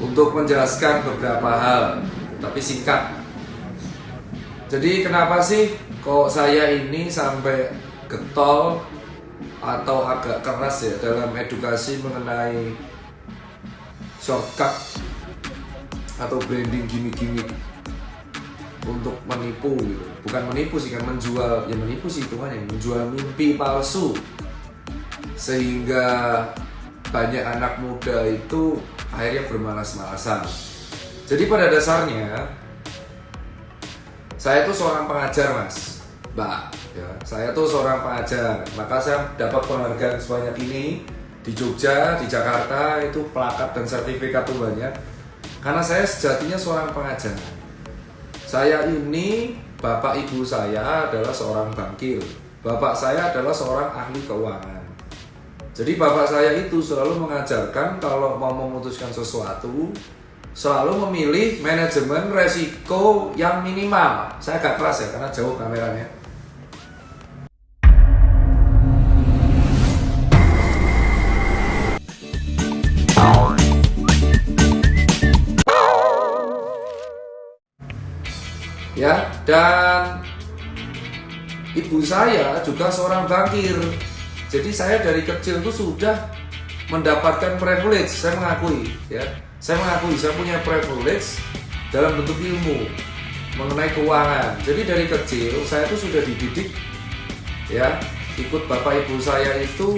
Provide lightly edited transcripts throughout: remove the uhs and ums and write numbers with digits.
untuk menjelaskan beberapa hal, tapi singkat. Jadi kenapa sih kok saya ini sampai getol atau agak keras ya dalam edukasi mengenai shortcut atau branding gimmick-gimmick untuk menipu gitu. Bukan menipu sih, kan menjual, ya menipu sih hitungannya, menjual mimpi palsu sehingga banyak anak muda itu akhirnya bermalas-malasan. Jadi pada dasarnya saya tuh seorang pengajar, Mas, Mbak. Ya, saya tuh seorang pengajar. Maka saya dapat penghargaan sebanyak ini di Jogja, di Jakarta, itu plakat dan sertifikat tuh banyak. Karena saya sejatinya seorang pengajar. Saya ini, bapak ibu saya adalah seorang bankir. Bapak saya adalah seorang ahli keuangan. Jadi bapak saya itu selalu mengajarkan kalau mau memutuskan sesuatu, selalu memilih manajemen resiko yang minimal. Saya agak keras ya karena jauh kameranya. Ya, dan ibu saya juga seorang bankir. Jadi saya dari kecil tuh sudah mendapatkan privilege, saya mengakui ya. Saya punya privilege dalam bentuk ilmu mengenai keuangan. Jadi dari kecil saya tuh sudah dididik ya, ikut bapak ibu saya itu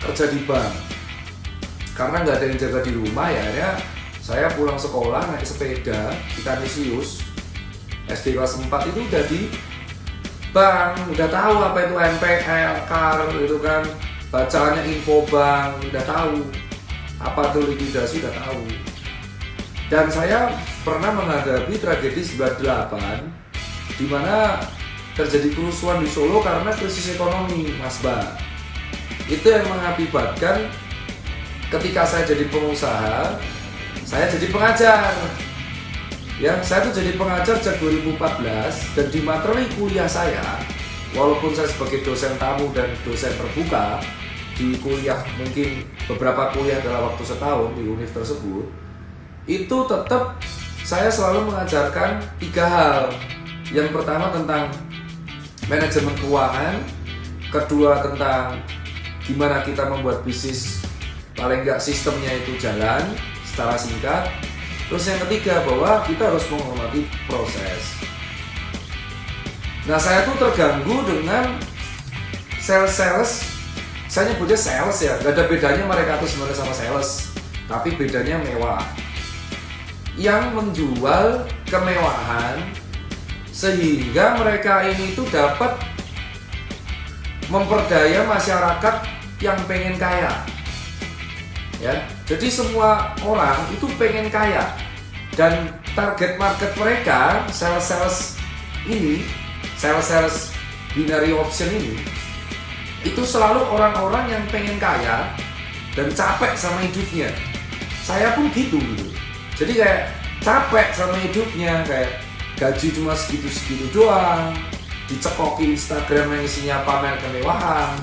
kerja di bank. Karena nggak ada yang jaga di rumah ya, saya pulang sekolah naik sepeda di Kanisius. SD kelas 4 itu udah di bank, udah tahu apa itu MPL, KAR itu kan, bacaannya info bank, udah tahu apa itu likuidasi, udah tahu. Dan saya pernah menghadapi tragedi 98 di mana terjadi kerusuhan di Solo karena krisis ekonomi, Mas Ba. Itu yang mengakibatkan ketika saya jadi pengusaha, saya jadi pengajar. Ya, saya tuh jadi pengajar sejak 2014 dan di materi kuliah saya, walaupun saya sebagai dosen tamu dan dosen terbuka di kuliah, mungkin beberapa kuliah dalam waktu setahun di univ tersebut, itu tetap saya selalu mengajarkan 3 hal. Yang pertama tentang manajemen keuangan, kedua tentang gimana kita membuat bisnis paling nggak sistemnya itu jalan secara singkat, terus yang ketiga bahwa kita harus menghormati proses. Nah, saya tuh terganggu dengan sales, saya nyebutnya sales ya, gak ada bedanya mereka tuh sebenarnya sama sales, tapi bedanya mewah, yang menjual kemewahan sehingga mereka ini tuh dapat memperdaya masyarakat yang pengen kaya. Ya, jadi semua orang itu pengen kaya dan target market mereka sales ini, sales binary option ini, itu selalu orang-orang yang pengen kaya dan capek sama hidupnya. Saya pun gitu. Jadi kayak capek sama hidupnya, kayak gaji cuma segitu-segitu doang, dicekoki Instagram yang isinya pamer kemewahan.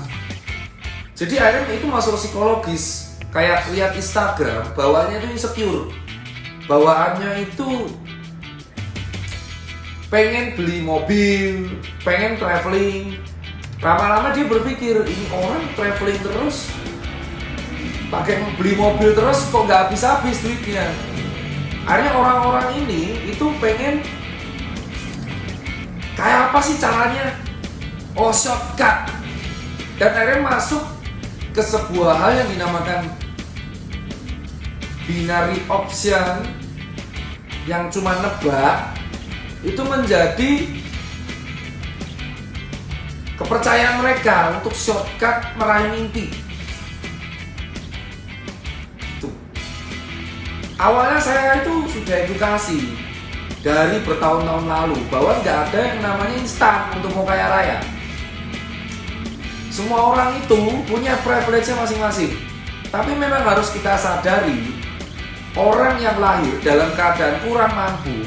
Jadi akhirnya itu masuk psikologis. Kayak lihat Instagram, bawaannya itu insecure, bawaannya itu pengen beli mobil, pengen traveling. Lama-lama dia berpikir, ini orang traveling terus, pakai beli mobil terus, kok nggak habis-habis duitnya. Akhirnya orang-orang ini itu pengen, kayak apa sih caranya? Oh, shortcut. Dan akhirnya masuk ke sebuah hal yang dinamakan binary option, yang cuma nebak, itu menjadi kepercayaan mereka untuk shortcut meraih mimpi. Tuh. Awalnya saya itu sudah edukasi dari bertahun-tahun lalu bahwa nggak ada yang namanya instan untuk mau kaya raya. Semua orang itu punya privilege-nya masing-masing. Tapi memang harus kita sadari, orang yang lahir dalam keadaan kurang mampu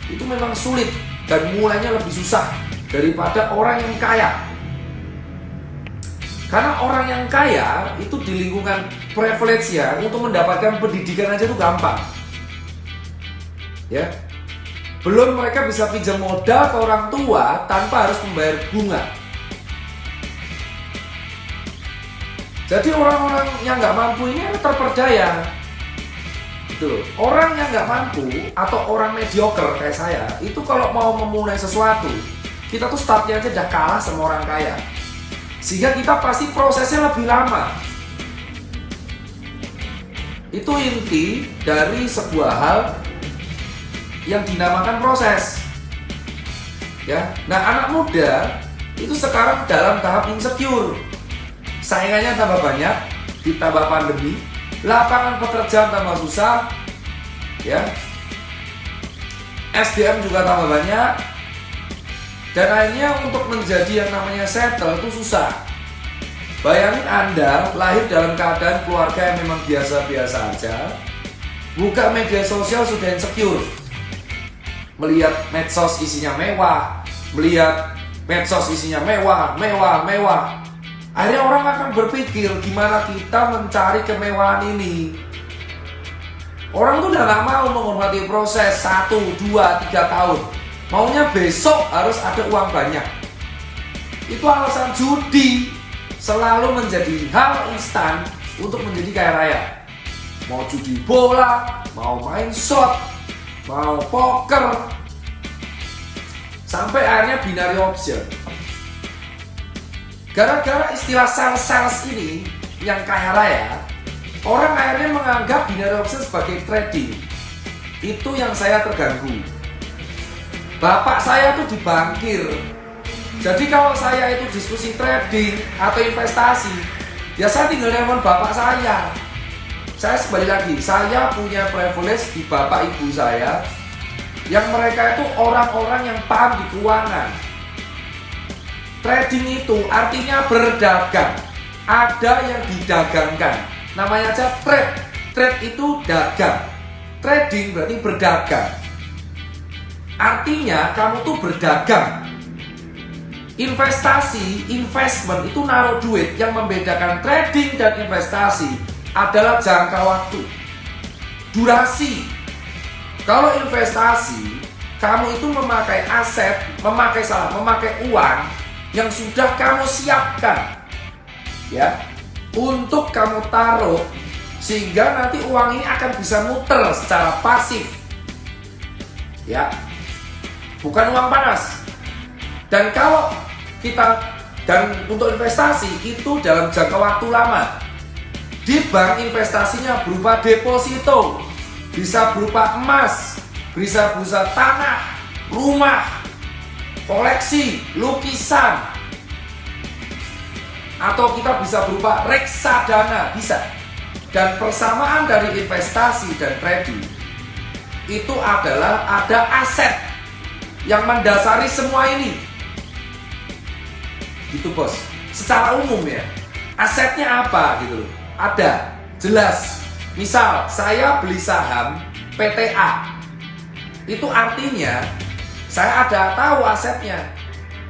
itu memang sulit dan mulainya lebih susah daripada orang yang kaya. Karena orang yang kaya itu di lingkungan privilege-nya untuk mendapatkan pendidikan aja itu gampang. Ya. Belum mereka bisa pinjam modal ke orang tua tanpa harus membayar bunga. Jadi orang-orang yang nggak mampu ini terperdaya. Gitu loh. Orang yang nggak mampu atau orang mediocre kayak saya, itu kalau mau memulai sesuatu, kita tuh startnya aja udah kalah sama orang kaya. Sehingga kita pasti prosesnya lebih lama. Itu inti dari sebuah hal yang dinamakan proses. Ya. Nah, anak muda itu sekarang dalam tahap insecure. Saingannya tambah banyak, ditambah pandemi, lapangan pekerjaan tambah susah, ya. SDM juga tambah banyak. Dan akhirnya untuk menjadi yang namanya settle itu susah. Bayangin Anda lahir dalam keadaan keluarga yang memang biasa-biasa aja, buka media sosial sudah insecure. Melihat medsos isinya mewah, melihat medsos isinya mewah. Akhirnya orang akan berpikir gimana kita mencari kemewahan ini. Orang tuh udah gak mau menghormati proses 1, 2, 3 tahun. Maunya besok harus ada uang banyak. Itu alasan judi selalu menjadi hal instan untuk menjadi kaya raya. Mau judi bola, mau main slot, mau poker, sampai akhirnya binary option. Gara-gara istilah sales ini yang kaya raya, orang akhirnya menganggap binary option sebagai trading. Itu yang saya terganggu. Bapak saya tuh di bankir. Jadi kalau saya itu diskusi trading atau investasi, ya saya tinggal nelfon bapak saya. Saya kembali lagi, saya punya privilege di bapak ibu saya, yang mereka itu orang-orang yang paham di keuangan. Trading itu artinya berdagang. Ada yang didagangkan. Namanya aja trade. Trade itu dagang. Trading berarti berdagang. Artinya kamu tuh berdagang. Investasi, investment itu naruh duit. Yang membedakan trading dan investasi adalah jangka waktu, durasi. Kalau investasi, kamu itu memakai aset, memakai uang yang sudah kamu siapkan, ya, untuk kamu taruh, sehingga nanti uang ini akan bisa muter secara pasif, ya, bukan uang panas. Dan kalau untuk investasi itu dalam jangka waktu lama. Di bank investasinya berupa deposito, bisa berupa emas, bisa berupa tanah, rumah, koleksi, lukisan, atau kita bisa berupa reksadana, bisa. Dan persamaan dari investasi dan trading itu adalah ada aset yang mendasari semua ini. Gitu bos, secara umum ya, asetnya apa gitu loh. Ada, jelas. Misal saya beli saham PTA, itu artinya saya ada tahu asetnya.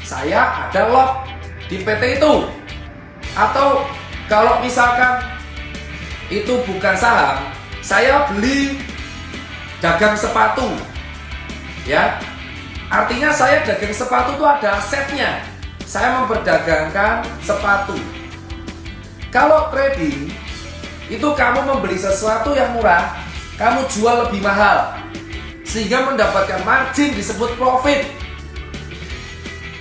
Saya ada lot di PT itu. Atau kalau misalkan itu bukan saham, saya beli dagang sepatu, ya. Artinya saya dagang sepatu itu ada asetnya. Saya memperdagangkan sepatu. Kalau trading, itu kamu membeli sesuatu yang murah, kamu jual lebih mahal, sehingga mendapatkan margin disebut profit.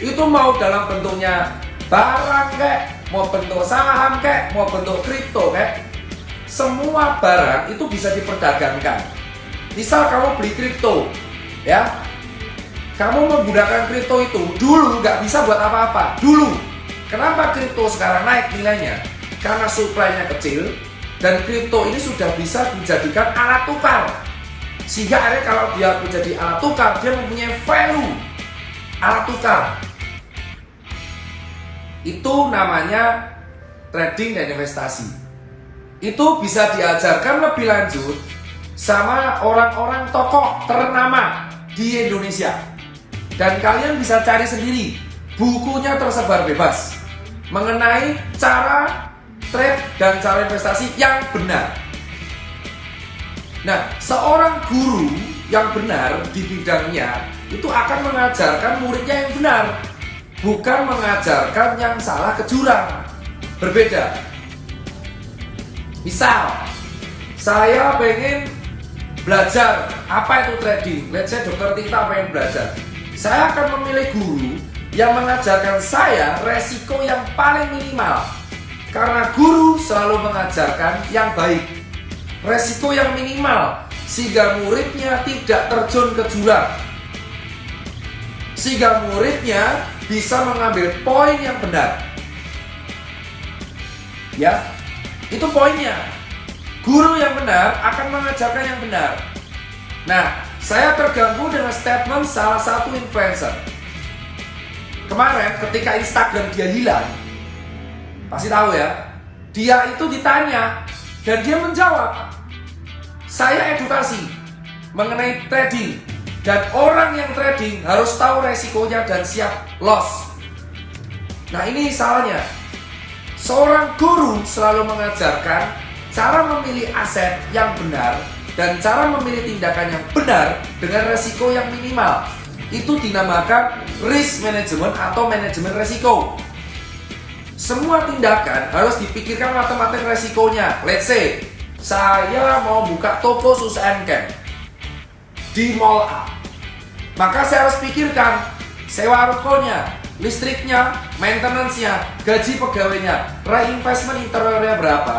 Itu mau dalam bentuknya barang kek, mau bentuk saham kek, mau bentuk kripto kek, semua barang itu bisa diperdagangkan. Misal kamu beli kripto, ya, kamu menggunakan kripto itu dulu nggak bisa buat apa-apa. Dulu, kenapa kripto sekarang naik nilainya? Karena supply-nya kecil dan kripto ini sudah bisa dijadikan alat tukar. Sehingga akhirnya kalau dia menjadi alat tukar, dia mempunyai value alat tukar. Itu namanya trading dan investasi. Itu bisa diajarkan lebih lanjut sama orang-orang tokoh ternama di Indonesia. Dan kalian bisa cari sendiri, bukunya tersebar bebas mengenai cara trade dan cara investasi yang benar. Nah, seorang guru yang benar di bidangnya itu akan mengajarkan muridnya yang benar, bukan mengajarkan yang salah ke jurang. Berbeda. Misal, saya pengen belajar apa itu trading. Let's say Dokter Tirta pengen belajar. Saya akan memilih guru yang mengajarkan saya resiko yang paling minimal. Karena guru selalu mengajarkan yang baik, resiko yang minimal, sehingga muridnya tidak terjun ke jurang, sehingga muridnya bisa mengambil poin yang benar. Ya, itu poinnya. Guru yang benar akan mengajarkan yang benar. Nah, saya terganggu dengan statement salah satu influencer. Kemarin ketika Instagram dia hilang, pasti tahu ya, dia itu ditanya dan dia menjawab, saya edukasi mengenai trading, dan orang yang trading harus tahu resikonya dan siap loss. Nah, ini salahnya. Seorang guru selalu mengajarkan cara memilih aset yang benar dan cara memilih tindakan yang benar dengan resiko yang minimal. Itu dinamakan risk management atau manajemen resiko. Semua tindakan harus dipikirkan matematik resikonya. Let's say, saya mau buka toko sus and camp di mall A. Maka saya harus pikirkan sewa rukonya, listriknya, maintenance-nya, gaji pegawainya, reinvestment interiornya berapa.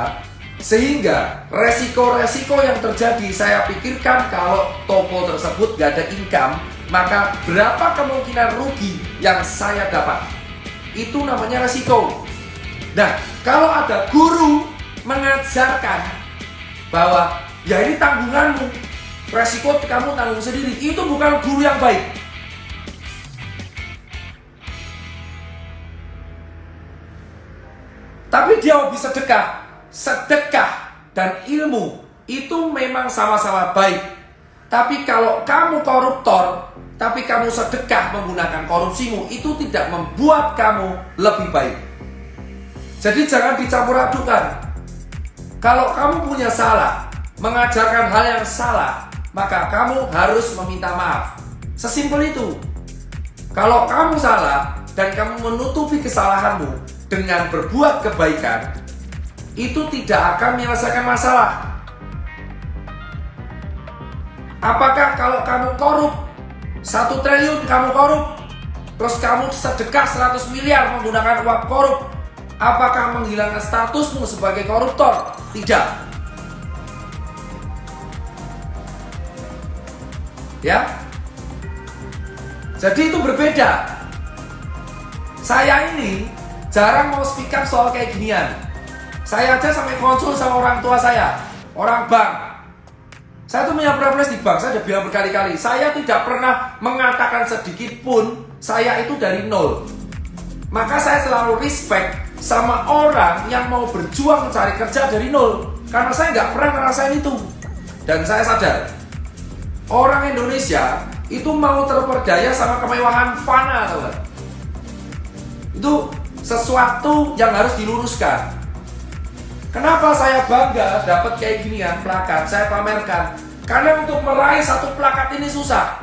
Sehingga resiko-resiko yang terjadi saya pikirkan kalau toko tersebut gak ada income, maka berapa kemungkinan rugi yang saya dapat. Itu namanya resiko. Nah, kalau ada guru mengajarkan bahwa ya ini tanggunganmu, resiko kamu tanggung sendiri, itu bukan guru yang baik. Tapi dia hobi sedekah. Sedekah dan ilmu itu memang sama-sama baik. Tapi kalau kamu koruptor, tapi kamu sedekah menggunakan korupsimu, itu tidak membuat kamu lebih baik. Jadi jangan dicampur adukan. Kalau kamu punya salah, mengajarkan hal yang salah, maka kamu harus meminta maaf. Sesimpel itu. Kalau kamu salah dan kamu menutupi kesalahanmu dengan berbuat kebaikan, itu tidak akan menyelesaikan masalah. Apakah kalau kamu korup 1 triliun kamu korup, terus kamu sedekah 100 miliar menggunakan uang korup, apakah menghilangkan statusmu sebagai koruptor? Tidak. Ya. Jadi itu berbeda. Saya ini jarang mau speak up soal kayak ginian. Saya aja sampai konsul sama orang tua saya, orang bank. Saya tuh punya privilege di bank, saya udah bilang berkali-kali, saya tidak pernah mengatakan sedikit pun saya itu dari nol. Maka saya selalu respect sama orang yang mau berjuang mencari kerja dari nol, karena saya nggak pernah ngerasain itu. Dan saya sadar, orang Indonesia itu mau terperdaya sama kemewahan fana, tahu gak? Itu sesuatu yang harus diluruskan. Kenapa saya bangga dapat kayak ginian plakat, saya pamerkan? Karena untuk meraih satu plakat ini susah.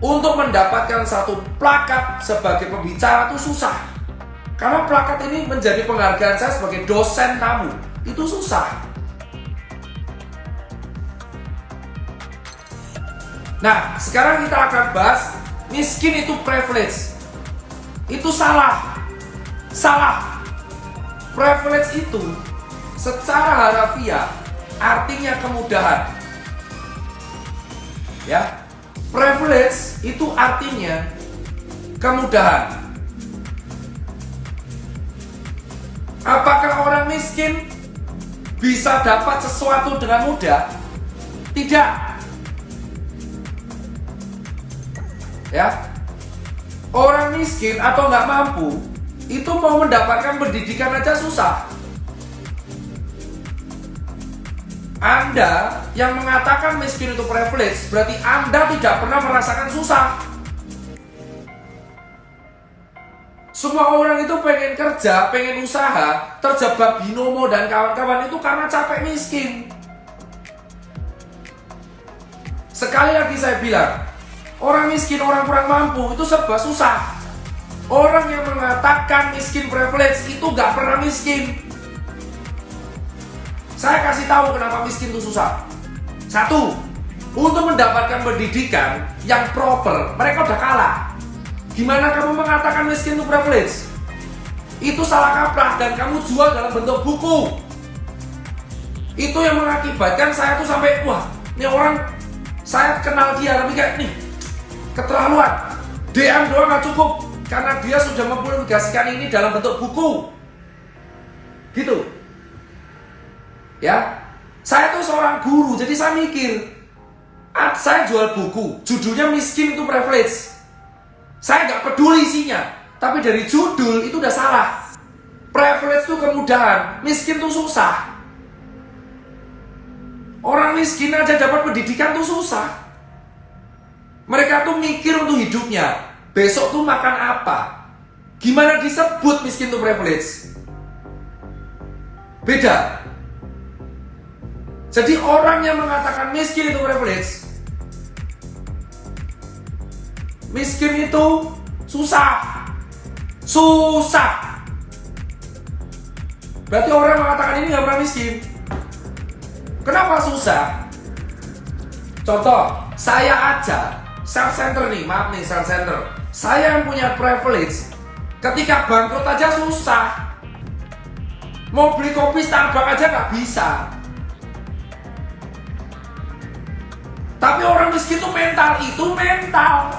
Untuk mendapatkan satu plakat sebagai pembicara itu susah. Karena plakat ini menjadi penghargaan saya sebagai dosen tamu. Itu susah. Nah, sekarang kita akan bahas miskin itu privilege. Itu salah. Salah. Privilege itu secara harafiah artinya kemudahan. Ya. Privilege itu artinya kemudahan. Apakah orang miskin bisa dapat sesuatu dengan mudah? Tidak. Ya. Orang miskin atau nggak mampu itu mau mendapatkan pendidikan aja susah. Anda yang mengatakan miskin itu privilege, berarti Anda tidak pernah merasakan susah. Semua orang itu pengen kerja, pengen usaha, terjebak binomo dan kawan-kawan itu karena capek miskin. Sekali lagi saya bilang, orang miskin, orang kurang mampu itu serba susah. Orang yang mengatakan miskin privilege itu gak pernah miskin. Saya kasih tahu kenapa miskin itu susah. Satu, untuk mendapatkan pendidikan yang proper, mereka udah kalah. Gimana kamu mengatakan miskin itu privilege? Itu salah kaprah dan kamu jual dalam bentuk buku. Itu yang mengakibatkan saya tuh sampai, wah, ini orang, saya kenal dia tapi kayak nih, keterlaluan. DM doang gak cukup, karena dia sudah mempublikasikan ini dalam bentuk buku. Gitu. Ya, saya tuh seorang guru, jadi saya mikir, saya jual buku, judulnya miskin itu privilege. Saya gak peduli isinya, tapi dari judul itu udah salah. Privilege itu kemudahan, miskin itu susah. Orang miskin aja dapat pendidikan tuh susah. Mereka tuh mikir untuk hidupnya, besok tuh makan apa. Gimana disebut miskin tuh privilege? Beda. Jadi orang yang mengatakan miskin itu privilege, miskin itu susah. Susah. Berarti orang mengatakan ini gak pernah miskin. Kenapa susah? Contoh, saya aja self-center nih, maaf nih self-center. Saya yang punya privilege, ketika bangkrut aja susah. Mau beli kopi Starbucks aja gak bisa. Tapi orang miskin itu mental,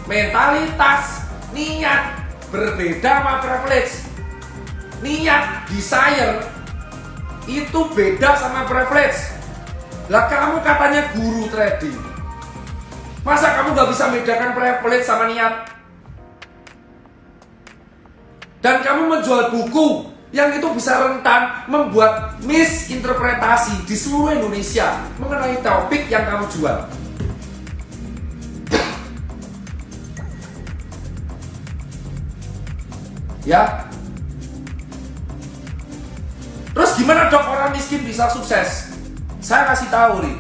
mentalitas, niat berbeda sama privilege. Niat, desire itu beda sama privilege. Lah kamu katanya guru trading, masa kamu gak bisa bedakan privilege sama niat? Dan kamu menjual buku yang itu bisa rentan membuat misinterpretasi di seluruh Indonesia mengenai topik yang kamu jual. Ya. Terus gimana dok orang miskin bisa sukses? Saya kasih tahu nih.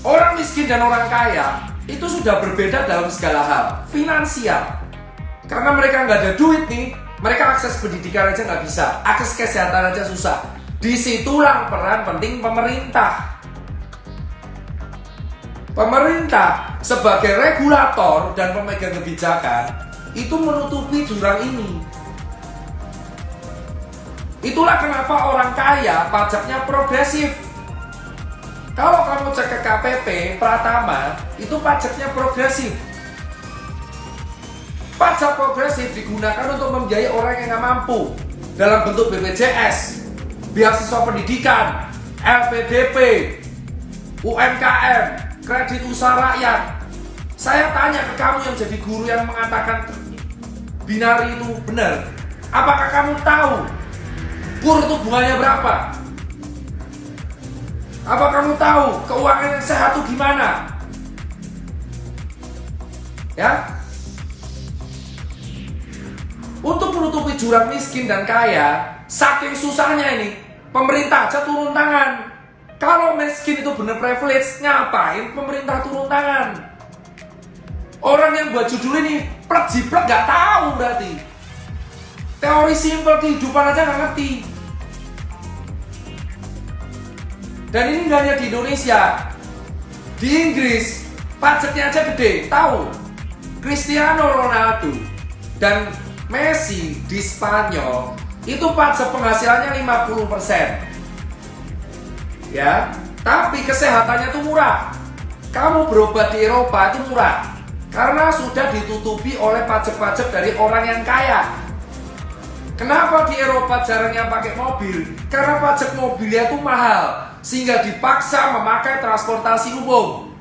Orang miskin dan orang kaya itu sudah berbeda dalam segala hal. Finansial. Karena mereka nggak ada duit nih, mereka akses pendidikan aja nggak bisa, akses kesehatan aja susah. Disitulah peran penting pemerintah. Pemerintah sebagai regulator dan pemegang kebijakan itu menutupi jurang ini. Itulah kenapa orang kaya pajaknya progresif. Kalau kamu cek ke KPP Pratama, itu pajaknya progresif. Pajak progresif digunakan untuk membiayai orang yang nggak mampu dalam bentuk BPJS, beasiswa pendidikan, LPDP, UMKM, kredit usaha rakyat. Saya tanya ke kamu yang jadi guru yang mengatakan binari itu benar. Apakah kamu tahu KUR itu bunganya berapa? Apa kamu tahu keuangan yang sehat itu gimana? Ya? Untuk menutupi jurang miskin dan kaya, saking susahnya ini, pemerintah aja turun tangan. Kalau miskin itu benar privilege, ngapain pemerintah turun tangan? Orang yang buat judul ini plek-jiplek gak tahu berarti. Teori simpel kehidupan aja gak ngerti. Dan ini gak hanya di Indonesia. Di Inggris, pajaknya aja gede. Tahu? Cristiano Ronaldo dan Messi di Spanyol itu pajak penghasilannya 50%. Ya, tapi kesehatannya tuh murah. Kamu berobat di Eropa itu murah karena sudah ditutupi oleh pajak-pajak dari orang yang kaya. Kenapa di Eropa jarang yang pakai mobil? Karena pajak mobilnya itu mahal, sehingga dipaksa memakai transportasi umum.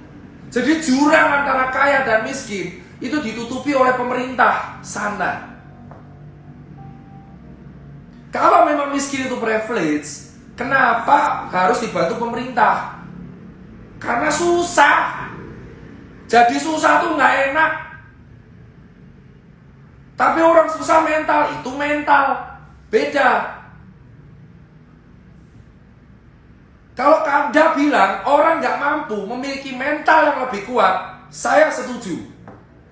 Jadi jurang antara kaya dan miskin itu ditutupi oleh pemerintah sana. Kalau memang miskin itu privilege, kenapa harus dibantu pemerintah? Karena susah. Jadi susah tuh nggak enak. Tapi orang susah mental, itu mental. Beda. Kalau Anda bilang orang nggak mampu memiliki mental yang lebih kuat, saya setuju.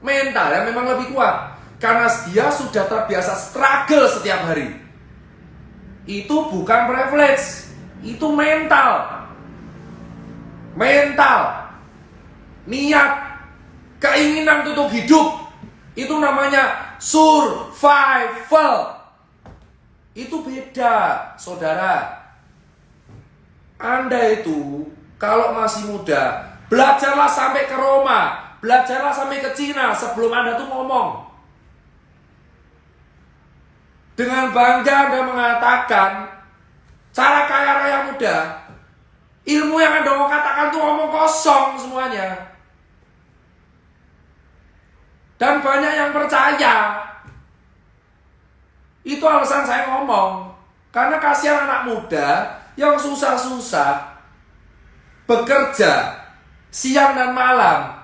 Mental yang memang lebih kuat. Karena dia sudah terbiasa struggle setiap hari. Itu bukan privilege, itu mental. Mental. Niat, keinginan untuk hidup. Itu namanya survival. Itu beda, saudara. Anda itu kalau masih muda, belajarlah sampai ke Roma, belajarlah sampai ke Cina sebelum Anda tuh ngomong. Dengan bangga Anda mengatakan, cara kaya raya muda, ilmu yang Anda mau katakan tuh ngomong kosong semuanya. Dan banyak yang percaya. Itu alasan saya ngomong. Karena kasihan anak muda yang susah-susah bekerja siang dan malam,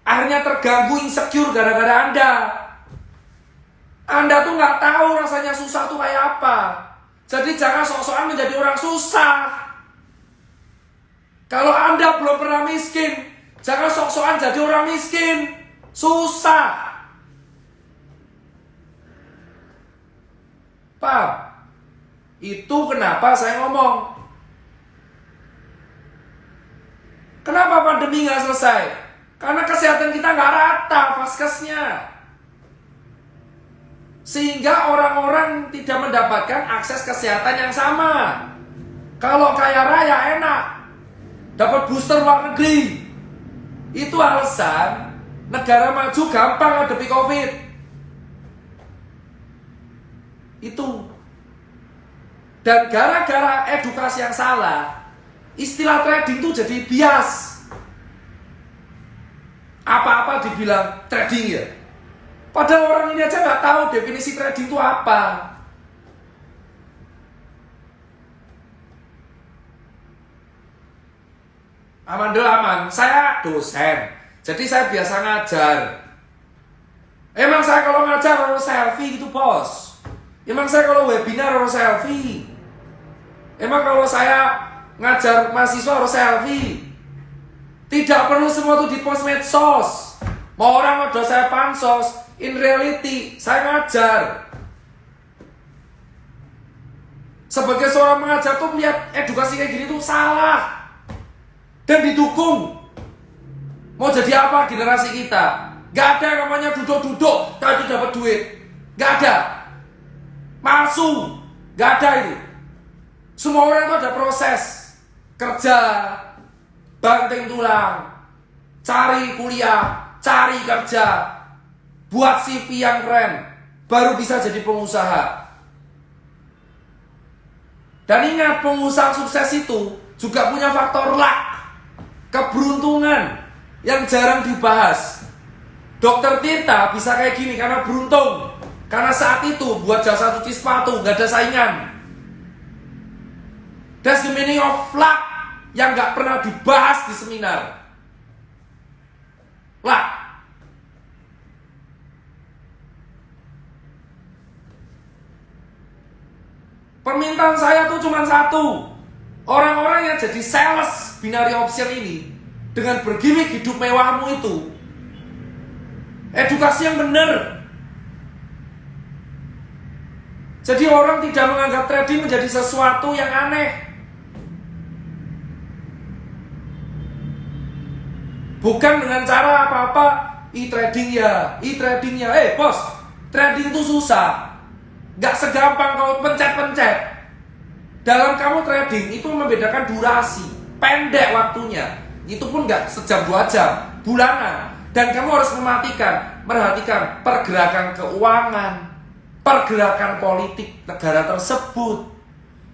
akhirnya terganggu insecure gara-gara Anda. Anda tuh nggak tahu rasanya susah tuh kayak apa. Jadi jangan sok-sokan menjadi orang susah. Kalau Anda belum pernah miskin, jangan sok-sokan jadi orang miskin. Susah. Paham? Itu kenapa saya ngomong. Kenapa pandemi nggak selesai? Karena kesehatan kita nggak rata vaskesnya. Sehingga orang-orang tidak mendapatkan akses kesehatan yang sama. Kalau kaya raya enak, dapat booster luar negeri. Itu alasan negara maju gampang ngadepi COVID. Itu. Dan gara-gara edukasi yang salah, istilah trading itu jadi bias. Apa-apa dibilang trading ya. Padahal orang ini aja nggak tahu definisi trading itu apa. Aman, saya dosen. Jadi saya biasa ngajar. Emang saya kalau ngajar harus selfie gitu bos? Emang saya kalau webinar harus selfie? Emang kalau saya ngajar mahasiswa harus selfie? Tidak perlu semua itu di post medsos. Mau orang udah saya pansos. In reality, saya ngajar. Sebagai seorang pengajar tuh melihat edukasi kayak gini tuh salah. Dan didukung. Mau jadi apa generasi kita? Gak ada yang namanya duduk-duduk tapi dapat duit. Gak ada. Palsu. Gak ada itu. Semua orang itu ada proses. Kerja, banting tulang, cari kuliah, cari kerja, buat CV yang keren, baru bisa jadi pengusaha. Dan ingat, pengusaha sukses itu juga punya faktor luck, keberuntungan yang jarang dibahas. Dokter Tirta bisa kayak gini karena beruntung. Karena saat itu buat jasa cuci sepatu gak ada saingan. That's the meaning of luck yang gak pernah dibahas di seminar. Luck. Permintaan saya tuh cuma satu. Orang-orang yang jadi sales binary option ini dengan bergimik hidup mewahmu itu, edukasi yang benar. Jadi orang tidak menganggap trading menjadi sesuatu yang aneh. Bukan dengan cara apa-apa, e-trading ya. Bos, trading itu susah. Gak segampang kau pencet-pencet. Dalam kamu trading itu membedakan durasi, pendek waktunya. Itu pun gak sejam 2 jam, bulanan. Dan kamu harus merhatikan pergerakan keuangan, pergerakan politik negara tersebut,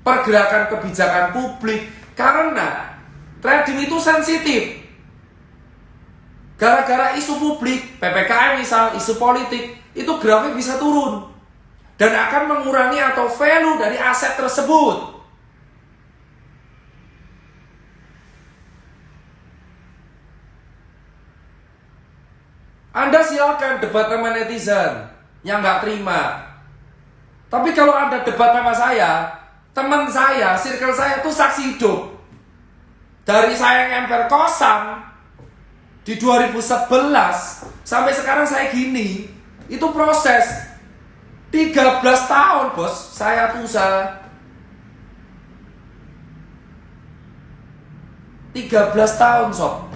pergerakan kebijakan publik. Karena trading itu sensitif. Gara-gara isu publik, PPKM misal, isu politik, itu grafik bisa turun. Dan akan mengurangi atau value dari aset tersebut. Anda silakan debat sama netizen yang nggak terima. Tapi kalau Anda debat sama saya, teman saya, circle saya itu saksi hidup. Dari saya ngemper kosan di 2011 sampai sekarang saya gini, itu proses 13 tahun bos saya tuh usaha. 13 tahun sob.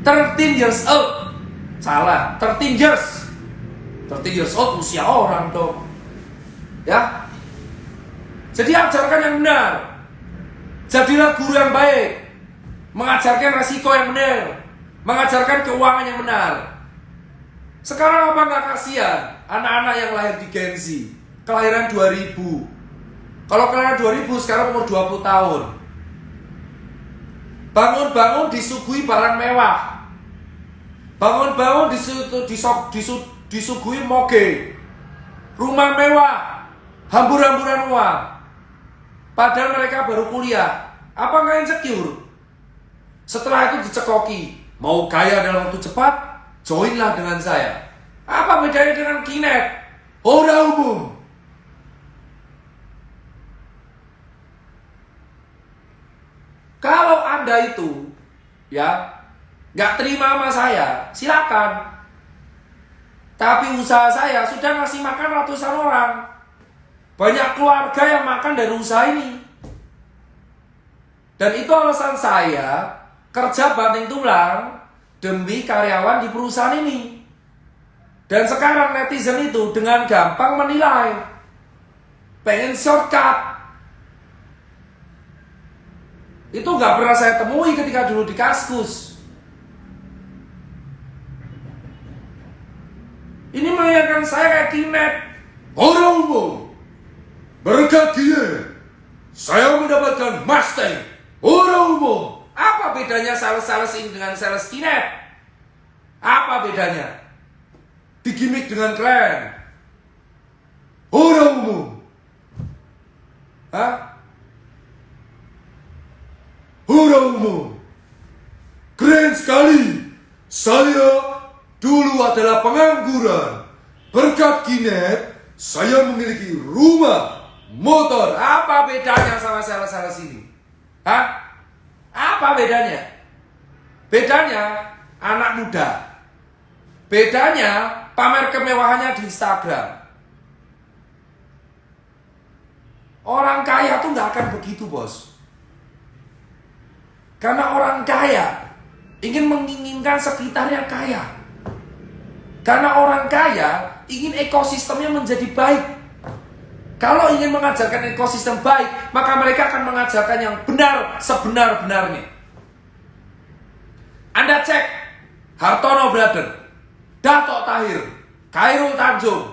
"13 years old." Salah, 13 years. 13 years old usia orang dong. Ya. Jadi ajarkan yang benar. Jadilah guru yang baik. Mengajarkan resiko yang benar. Mengajarkan keuangan yang benar. Sekarang apa nggak kasihan anak-anak yang lahir di Gen Z, kelahiran 2000. Kalau kelahiran 2000 sekarang umur 20 tahun. Bangun-bangun disuguhi barang mewah. Bangun-bangun disuguhi moge. Rumah mewah. Hambur-hamburan uang. Padahal mereka baru kuliah. Apa nggak insecure? Setelah itu dicekoki. Mau kaya dalam waktu cepat? Joinlah dengan saya. Apa bedanya dengan Kinet? Orang umum. Kalau Anda itu ya nggak terima sama saya, silakan. Tapi usaha saya sudah ngasih makan ratusan orang. Banyak keluarga yang makan dari usaha ini. Dan itu alasan saya kerja banting tulang demi karyawan di perusahaan ini. Dan sekarang netizen itu dengan gampang menilai. Pengen shortcut. Itu nggak pernah saya temui ketika dulu di Kaskus. Ini mengingatkan saya kayak Kinet. Orang umum. Berkat dia, saya mendapatkan Mustang. Orang umum. Apa bedanya sales-sales ini dengan sales Kinet? Apa bedanya? Digimik dengan keren. Orang umum. Hah? Orang umum. Keren sekali. Saya dulu adalah pengangguran. Berkat Kinet, saya memiliki rumah, motor. Apa bedanya sama sales-sales ini? Hah? Apa bedanya? Bedanya anak muda. Bedanya pamer kemewahannya di Instagram. Orang kaya tuh nggak akan begitu bos. Karena orang kaya ingin menginginkan sekitarnya kaya. Karena orang kaya ingin ekosistemnya menjadi baik. Kalau ingin mengajarkan ekosistem baik, maka mereka akan mengajarkan yang benar sebenar-benarnya. Anda cek Hartono Brother, Dato Tahir, Khairul Tanjung,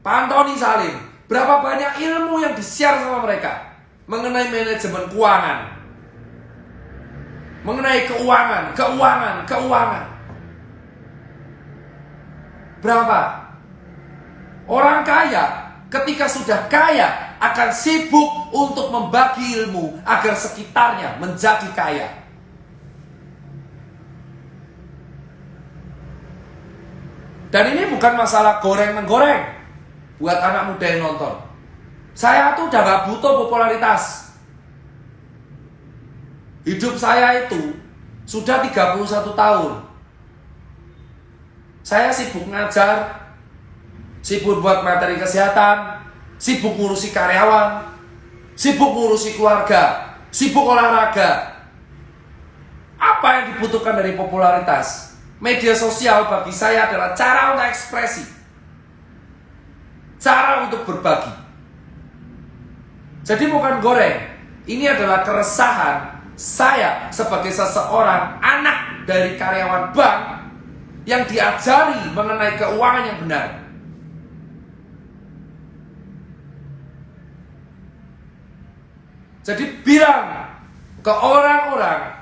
Pantoni Salim, berapa banyak ilmu yang di-share sama mereka mengenai manajemen keuangan, mengenai keuangan. Berapa? Orang kaya ketika sudah kaya akan sibuk untuk membagi ilmu agar sekitarnya menjadi kaya. Dan ini bukan masalah goreng-menggoreng buat anak muda yang nonton. Saya tuh udah gak butuh popularitas. Hidup saya itu sudah 31 tahun. Saya sibuk ngajar, sibuk buat materi kesehatan, sibuk ngurusi karyawan, sibuk ngurusi keluarga, sibuk olahraga. Apa yang dibutuhkan dari popularitas? Media sosial bagi saya adalah cara untuk ekspresi, cara untuk berbagi. Jadi bukan goreng. Ini adalah keresahan saya sebagai seseorang anak dari karyawan bank yang diajari mengenai keuangan yang benar. Jadi bilang ke orang-orang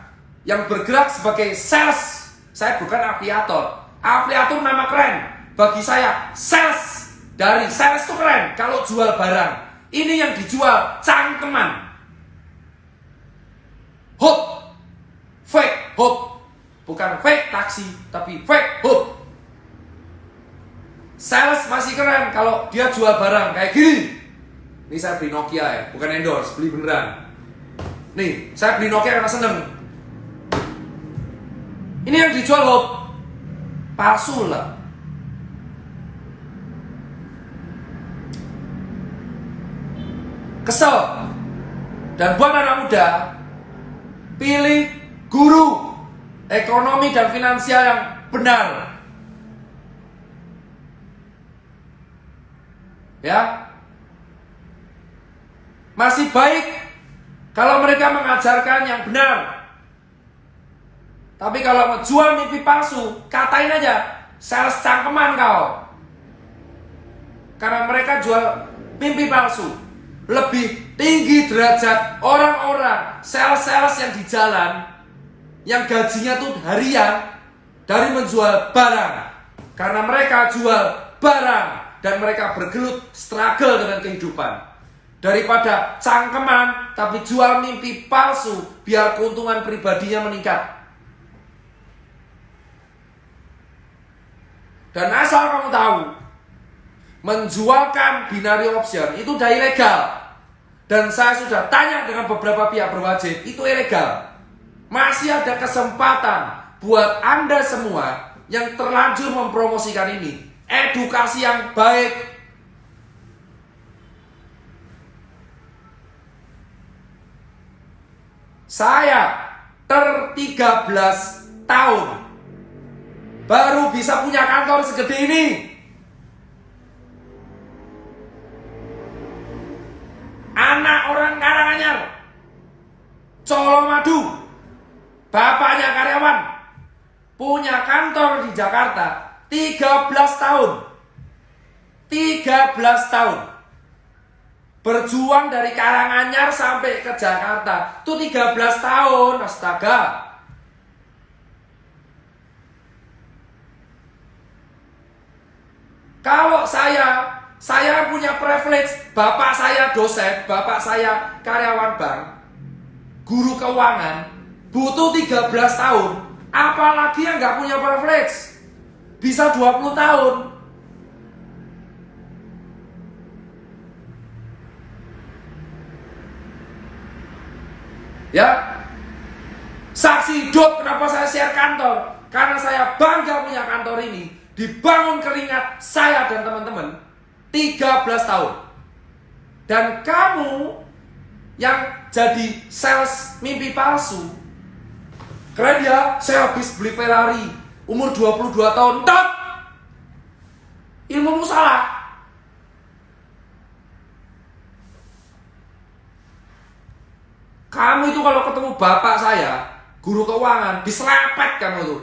yang bergerak sebagai sales, saya bukan afiliator. Afiliator nama keren. Bagi saya sales, dari sales itu keren kalau jual barang. Ini yang dijual cangkeman. Hope, fake hope, bukan fake taksi, tapi fake hope. Sales masih keren kalau dia jual barang kayak gini. Ini saya beli Nokia ya, bukan endorse, beli beneran. Nih, saya beli Nokia karena seneng. Ini yang dijual loh, palsu lah. Kesel. Dan buat anak muda, pilih guru ekonomi dan finansial yang benar. Ya, masih baik kalau mereka mengajarkan yang benar. Tapi kalau mau jual mimpi palsu, katain aja sales cangkeman kau. Karena mereka jual mimpi palsu. Lebih tinggi derajat orang-orang sales-sales yang di jalan, yang gajinya tuh harian, dari menjual barang. Karena mereka jual barang dan mereka bergelut struggle dengan kehidupan. Daripada cangkeman tapi jual mimpi palsu biar keuntungan pribadinya meningkat. Dan asal kamu tahu, menjualkan binary option itu udah ilegal. Dan saya sudah tanya dengan beberapa pihak berwajib, itu ilegal. Masih ada kesempatan buat Anda semua yang terlanjur mempromosikan ini. Edukasi yang baik. Saya 13 tahun baru bisa punya kantor segede ini. Anak orang Karanganyar, Colomadu, bapaknya karyawan, punya kantor di Jakarta 13 tahun. 13 tahun. Berjuang dari Karanganyar sampai ke Jakarta. Itu 13 tahun, astaga. Kalau saya punya privilege, bapak saya dosen, bapak saya karyawan bank, guru keuangan, butuh 13 tahun. Apalagi yang nggak punya privilege, bisa 20 tahun. Ya, saksi hidup kenapa saya share kantor, karena saya bangga punya kantor ini, dibangun keringat saya dan teman-teman 13 tahun. Dan kamu yang jadi sales mimpi palsu, keren ya, saya habis beli Ferrari umur 22 tahun, tak, ilmumu salah. Kamu itu kalau ketemu bapak saya, guru keuangan, diserempet kamu tuh.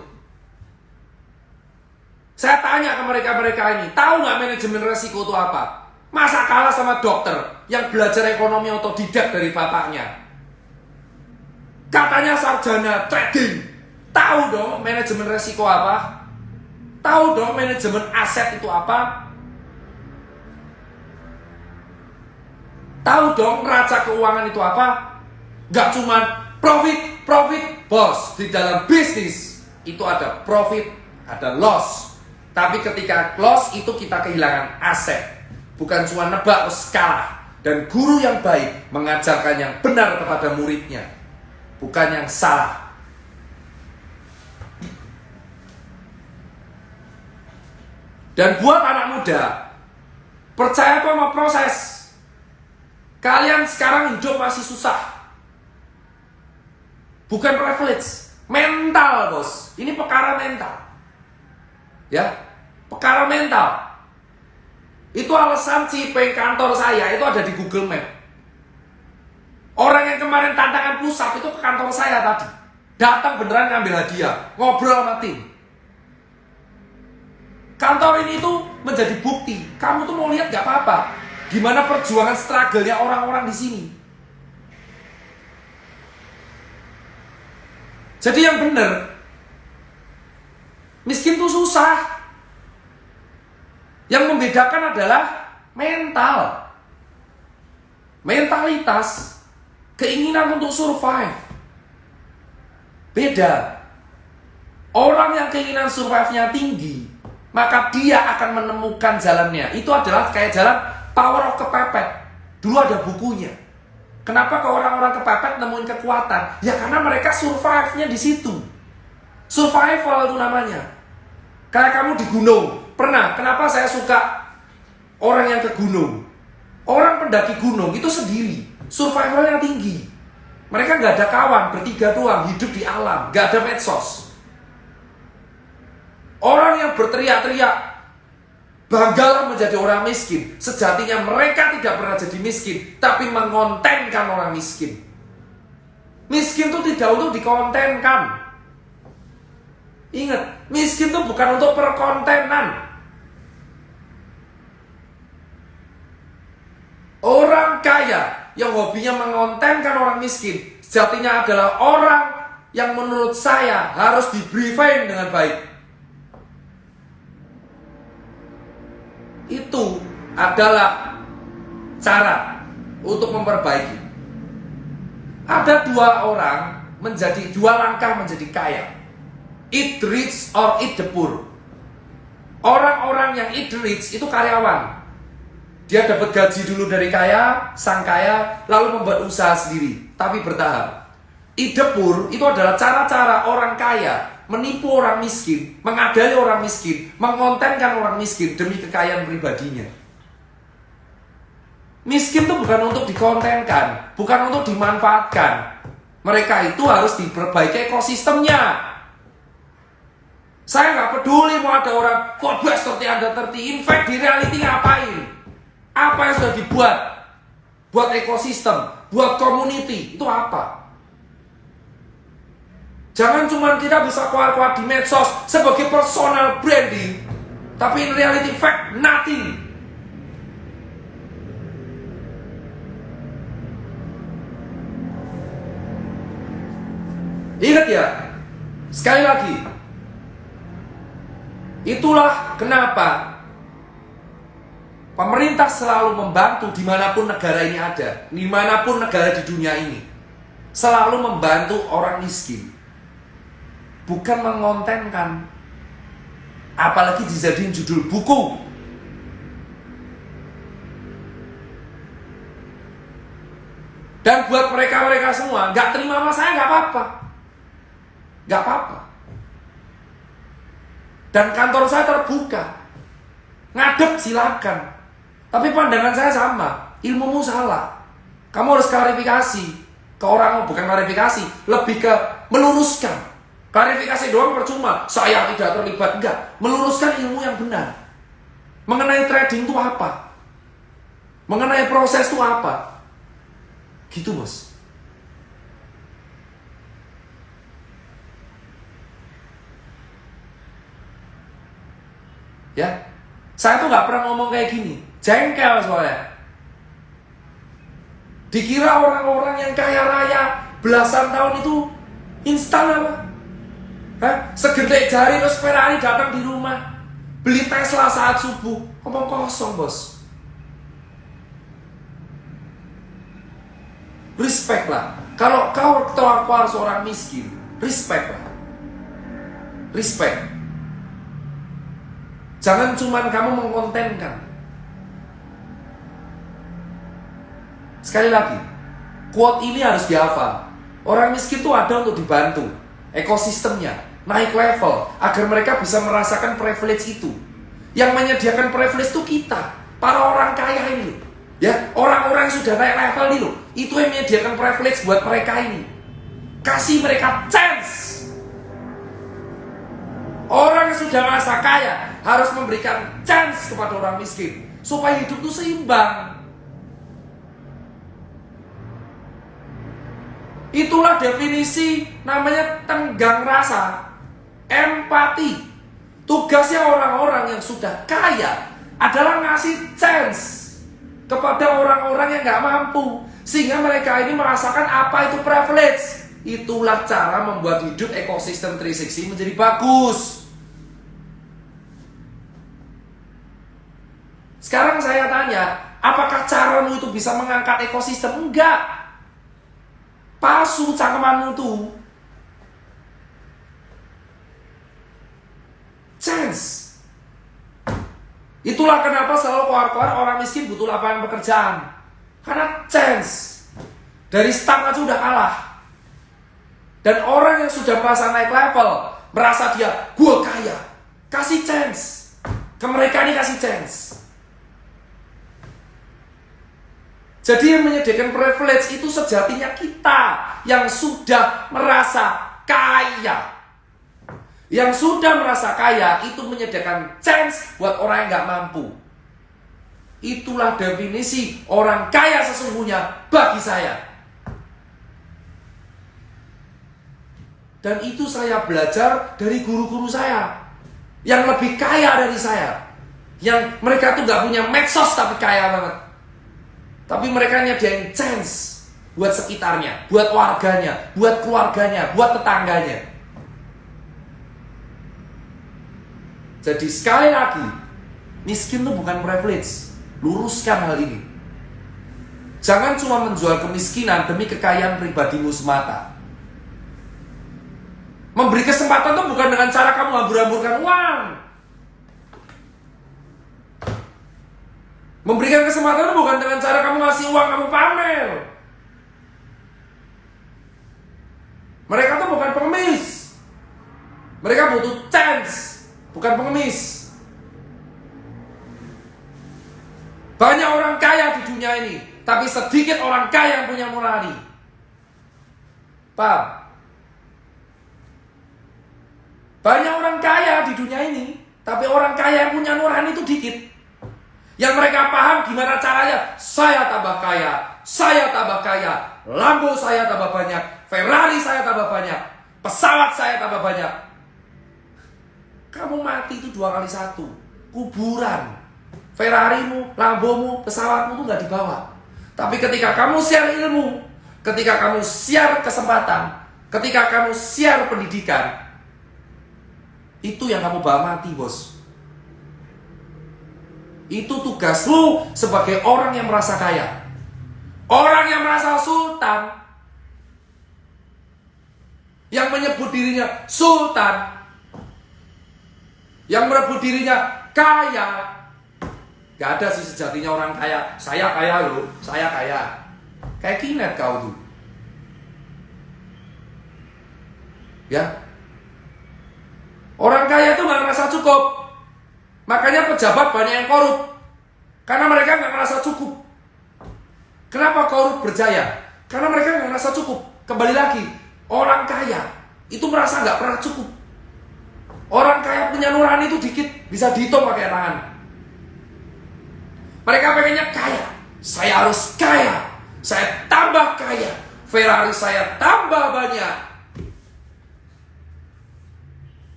Saya tanya ke mereka-mereka ini, tahu nggak manajemen resiko itu apa? Masa kalah sama dokter yang belajar ekonomi otodidak dari bapaknya? Katanya sarjana trading. Tahu dong manajemen resiko apa? Tahu dong manajemen aset itu apa? Tahu dong neraca keuangan itu apa? Gak cuman profit, bos. Di dalam bisnis itu ada profit, ada loss. Tapi ketika loss itu kita kehilangan aset. Bukan cuma nebak terus kalah. Dan guru yang baik mengajarkan yang benar kepada muridnya, bukan yang salah. Dan buat anak muda, percaya sama proses. Kalian sekarang hidup masih susah. Bukan privilege, mental bos. Ini perkara mental. Ya, perkara mental. Itu alasan Cipeng kantor saya itu ada di Google Map. Orang yang kemarin tantangan push up itu ke kantor saya tadi. Datang beneran ngambil hadiah, ngobrol sama tim. Kantor ini tuh menjadi bukti. Kamu tuh mau lihat gak apa-apa gimana perjuangan struggle-nya orang-orang di sini. Jadi yang bener, miskin tuh susah. Yang membedakan adalah mental, mentalitas, keinginan untuk survive. Beda. Orang yang keinginan survive-nya tinggi, maka dia akan menemukan jalannya. Itu adalah kayak jalan power of kepepet. Dulu ada bukunya. Kenapa ke orang-orang kepepet nemuin kekuatan? Ya karena mereka survive-nya di situ. Survival itu namanya. Kayak kamu di gunung. Pernah, kenapa saya suka orang yang ke gunung? Orang pendaki gunung itu sendiri. Survivalnya tinggi. Mereka nggak ada kawan, bertiga doang, hidup di alam, nggak ada medsos. Orang yang berteriak-teriak, banggalah menjadi orang miskin. Sejatinya mereka tidak pernah jadi miskin, tapi mengontenkan orang miskin. Miskin itu tidak untuk dikontenkan. Ingat, miskin itu bukan untuk perkontenan. Orang kaya yang hobinya mengontenkan orang miskin, sejatinya adalah orang yang menurut saya harus di-briefing dengan baik. Itu adalah cara untuk memperbaiki. Ada dua langkah menjadi kaya. Eat rich or eat the poor. Orang-orang yang eat rich itu karyawan. Dia dapat gaji dulu dari sang kaya, lalu membuat usaha sendiri, tapi bertahap. Eat the poor itu adalah cara-cara orang kaya menipu orang miskin, mengadali orang miskin, mengontenkan orang miskin demi kekayaan pribadinya. Miskin itu bukan untuk dikontenkan, bukan untuk dimanfaatkan. Mereka itu harus diperbaiki ekosistemnya. Saya nggak peduli mau ada orang Forbes 30 in fact di reality ngapain? Apa yang sudah dibuat? Buat ekosistem, buat community, itu apa? Jangan cuma kita bisa keluar-keluar di medsos sebagai personal branding, tapi in reality fact, nothing. Ingat ya, sekali lagi, itulah kenapa pemerintah selalu membantu dimanapun negara ini ada, dimanapun negara di dunia ini, selalu membantu orang miskin. Bukan mengontenkan, apalagi dijadiin judul buku. Dan buat mereka-mereka semua, nggak terima sama saya nggak apa-apa, nggak apa-apa. Dan kantor saya terbuka, ngadep silakan. Tapi pandangan saya sama, ilmumu salah. Kamu harus klarifikasi ke orang, bukan klarifikasi, lebih ke meluruskan. Klarifikasi doang percuma, saya tidak terlibat, enggak. Meluruskan ilmu yang benar. Mengenai trading itu apa? Mengenai proses itu apa? Gitu, Bos. Ya, saya tuh nggak pernah ngomong kayak gini. Jengkel soalnya. Dikira orang-orang yang kaya raya belasan tahun itu instan apa? Segede jari terus Ferrari datang di rumah, beli Tesla saat subuh. Omong kosong, Bos. Respect lah. Kalau kau keluar seorang miskin, respect lah. Respect. Jangan cuman kamu mengkontenkan. Sekali lagi, quote ini harus dihafal. Orang miskin itu ada untuk dibantu. Ekosistemnya naik level agar mereka bisa merasakan privilege itu. Yang menyediakan privilege itu kita, para orang kaya ini, ya, orang-orang yang sudah naik level ini loh. Itu yang menyediakan privilege buat mereka ini. Kasih mereka chance. Orang yang sudah merasa kaya harus memberikan chance kepada orang miskin supaya hidup itu seimbang. Itulah definisi namanya tenggang rasa, empati. Tugasnya orang-orang yang sudah kaya adalah ngasih chance kepada orang-orang yang gak mampu, sehingga mereka ini merasakan apa itu privilege. Itulah cara membuat hidup ekosistem 360 menjadi bagus. Sekarang saya tanya, apakah caramu itu bisa mengangkat ekosistem? Enggak. Palsu cangkemanmu tuh. Chance. Itulah kenapa selalu keluar-keluar orang miskin butuh lapangan pekerjaan. Karena chance. Dari start aja udah kalah. Dan orang yang sudah merasa naik level, merasa dia, gue kaya, kasih chance. Ke mereka ini kasih chance. Jadi yang menyediakan privilege itu sejatinya kita yang sudah merasa kaya. Yang sudah merasa kaya itu menyediakan chance buat orang yang gak mampu. Itulah definisi orang kaya sesungguhnya bagi saya. Dan itu saya belajar dari guru-guru saya yang lebih kaya dari saya. Yang mereka tuh gak punya medsos tapi kaya banget. Tapi mereka nyediain chance buat sekitarnya, buat warganya, buat keluarganya, buat tetangganya. Jadi sekali lagi, miskin itu bukan privilege. Luruskan hal ini. Jangan cuma menjual kemiskinan demi kekayaan pribadimu semata. Memberi kesempatan itu bukan dengan cara kamu hambur-hamburkan uang. Memberikan kesempatan itu bukan dengan cara kamu ngasih uang, kamu pamer. Mereka tuh bukan pengemis. Mereka butuh chance, bukan pengemis. Banyak orang kaya di dunia ini, tapi sedikit orang kaya yang punya nurani. Paham? Banyak orang kaya di dunia ini, tapi orang kaya yang punya nurani itu dikit. Yang mereka paham gimana caranya, saya tambah kaya, Lambo saya tambah banyak, Ferrari saya tambah banyak, pesawat saya tambah banyak. Kamu mati itu 2 kali 1, kuburan. Ferrarimu, Lambomu, pesawatmu itu gak dibawa. Tapi ketika kamu share ilmu, ketika kamu share kesempatan, ketika kamu share pendidikan, itu yang kamu bawa mati, bos. Itu tugasmu sebagai orang yang merasa kaya. Orang yang merasa sultan, yang menyebut dirinya sultan, yang merebut dirinya kaya. Gak ada sih sejatinya orang kaya. Saya kaya loh, saya kaya. Kayak Kinet kau tuh. Ya. Orang kaya itu gak ngerasa cukup. Makanya pejabat banyak yang korup. Karena mereka gak ngerasa cukup. Kenapa korup berjaya? Karena mereka gak ngerasa cukup. Kembali lagi, orang kaya itu merasa gak pernah cukup. Orang kaya punya nurani itu dikit, bisa dihitung pakai tangan. Mereka pengennya kaya. Saya harus kaya. Saya tambah kaya. Ferrari saya tambah banyak.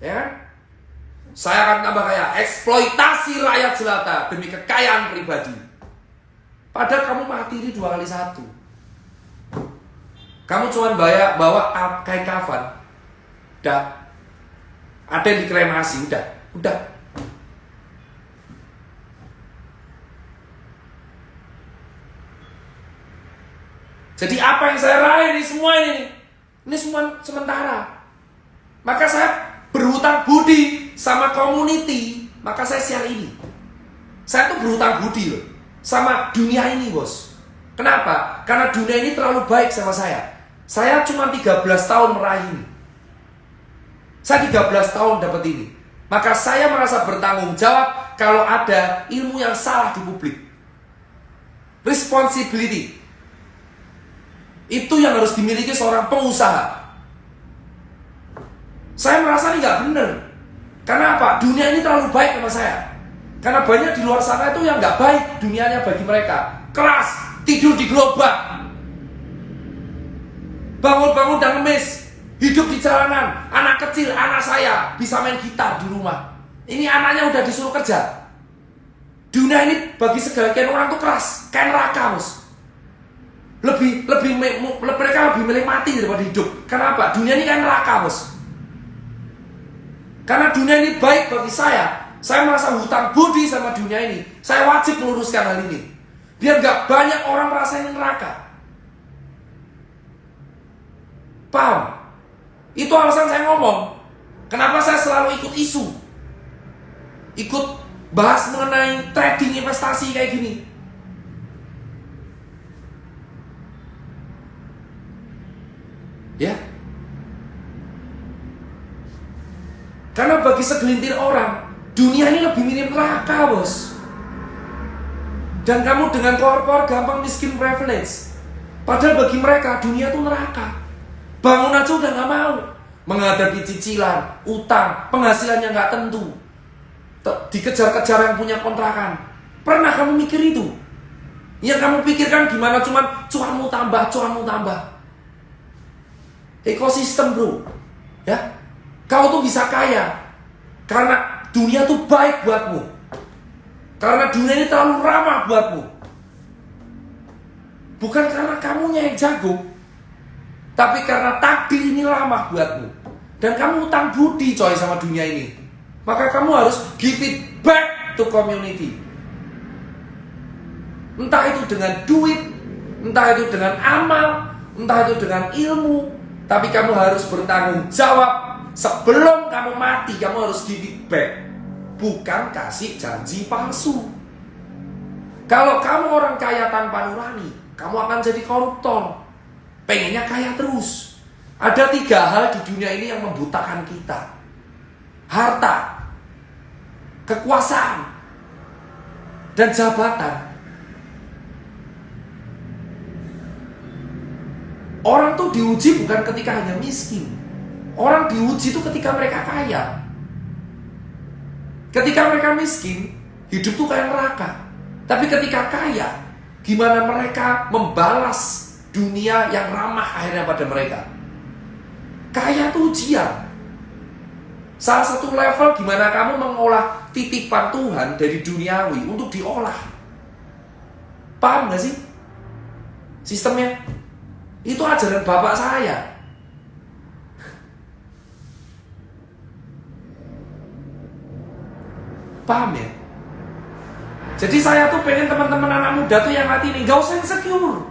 Ya, saya akan tambah kaya. Eksploitasi rakyat jelata demi kekayaan pribadi. Padahal kamu mati ini 2 kali 1. Kamu cuma bawa kain kafan. Udah. Ada yang dikremasi. Udah. Jadi apa yang saya raih ini semua ini semua sementara. Maka saya berhutang budi sama community, maka saya share ini. Saya tuh berhutang budi loh sama dunia ini, bos. Kenapa? Karena dunia ini terlalu baik sama saya. Saya cuma 13 tahun meraih ini. Saya 13 tahun dapat ini. Maka saya merasa bertanggung jawab kalau ada ilmu yang salah di publik. Responsibility. Itu yang harus dimiliki seorang pengusaha. Saya merasa ini gak benar. Karena apa? Dunia ini terlalu baik sama saya. Karena banyak di luar sana itu yang gak baik dunianya bagi mereka. Keras, tidur di gerobak, bangun-bangun dan ngemis, hidup di jalanan. Anak kecil, anak saya bisa main gitar di rumah. Ini anaknya udah disuruh kerja. Dunia ini bagi sebagian orang tuh keras, kayak neraka, bos. Mereka lebih milih mati daripada hidup. Kenapa? Dunia ini kan neraka, bos. Karena dunia ini baik bagi saya merasa hutang budi sama dunia ini. Saya wajib meluruskan hal ini, biar gak banyak orang merasa ini neraka. Paham? Itu alasan saya ngomong. Kenapa saya selalu ikut isu, ikut bahas mengenai trading investasi kayak gini. Ya. Karena bagi segelintir orang, dunia ini lebih mirip neraka, bos. Dan kamu dengan kor-kor gampang miskin privilege. Padahal bagi mereka, dunia itu neraka. Bangun aja udah gak mau. Menghadapi cicilan, utang, penghasilannya gak tentu. Dikejar-kejar yang punya kontrakan. Pernah kamu mikir itu? Yang kamu pikirkan gimana cuman cuanmu tambah. Ekosistem, bro. Ya. Kau tuh bisa kaya karena dunia tuh baik buatmu. Karena dunia ini terlalu ramah buatmu. Bukan karena kamunya yang jago, tapi karena takdir ini ramah buatmu. Dan kamu utang budi coy sama dunia ini. Maka kamu harus give it back to community. Entah itu dengan duit, entah itu dengan amal, entah itu dengan ilmu. Tapi kamu harus bertanggung jawab. Sebelum kamu mati, kamu harus give it back. Bukan kasih janji palsu. Kalau kamu orang kaya tanpa nurani, kamu akan jadi koruptor. Pengennya kaya terus. Ada 3 hal di dunia ini yang membutakan kita. Harta, kekuasaan, dan jabatan. Orang tuh diuji bukan ketika hanya miskin. Orang diuji itu ketika mereka kaya. Ketika mereka miskin, hidup tuh kayak neraka. Tapi ketika kaya, gimana mereka membalas dunia yang ramah akhirnya pada mereka. Kaya tuh ujian. Salah satu level gimana kamu mengolah titipan Tuhan dari duniawi untuk diolah. Paham gak sih sistemnya? Itu ajaran bapak saya. Paham ya? Jadi saya tuh pengen teman-teman anak muda tuh yang hati ini gak usah insecure.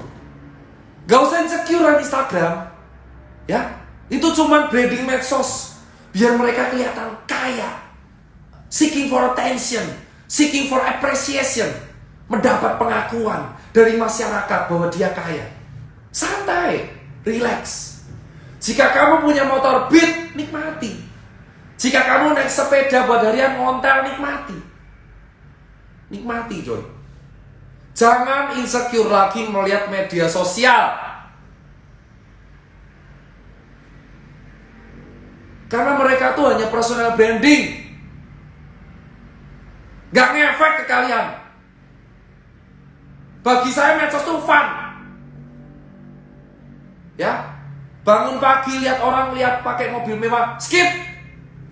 Gak usah insecure di Instagram. Ya, itu cuman branding medsos biar mereka kelihatan kaya. Seeking for attention, seeking for appreciation, mendapat pengakuan dari masyarakat bahwa dia kaya. Santai, relax. Jika kamu punya motor Beat, nikmati. Jika kamu naik sepeda buat harian ngontel, nikmati. Nikmati, coy. Jangan insecure lagi melihat media sosial. Karena mereka tuh hanya personal branding. Gak ngefek ke kalian. Bagi saya medsos tuh fun. Ya, bangun pagi lihat orang lihat pakai mobil mewah, skip.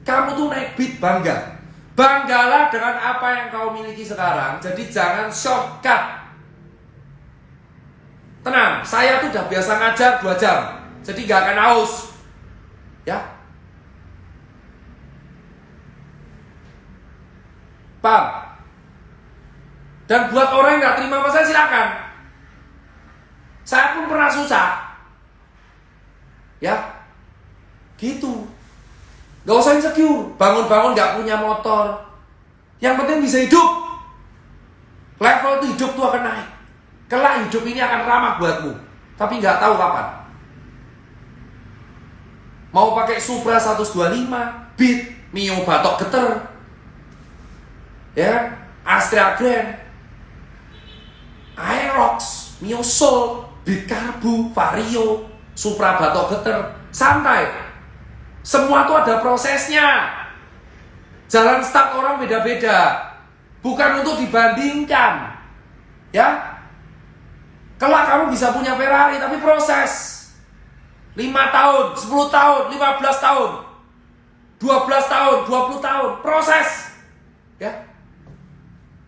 Kamu tuh naik Beat bangga. Banggalah dengan apa yang kau miliki sekarang. Jadi jangan shortcut. Tenang, saya tuh udah biasa ngajar 2 jam. Jadi gak akan haus. Ya. Paham? Dan buat orang yang gak terima sama saya, silakan. Saya pun pernah susah. Ya. Gitu. Gak usah insecure. Bangun-bangun gak punya motor. Yang penting bisa hidup. Level tuh hidup tuh akan naik. Kelak hidup ini akan ramah buatmu. Tapi gak tahu kapan. Mau pakai Supra 125, Beat, Mio batok geter, ya, Astrea Grand, Aerox, Mio Soul, Beat Karbu, Vario, Supra batok geter. Santai. Semua tuh ada prosesnya. Jalan start orang beda-beda. Bukan untuk dibandingkan. Ya. Kelak kamu bisa punya Ferrari, tapi proses. 5 tahun, 10 tahun, 15 tahun, 12 tahun, 20 tahun. Proses. Ya.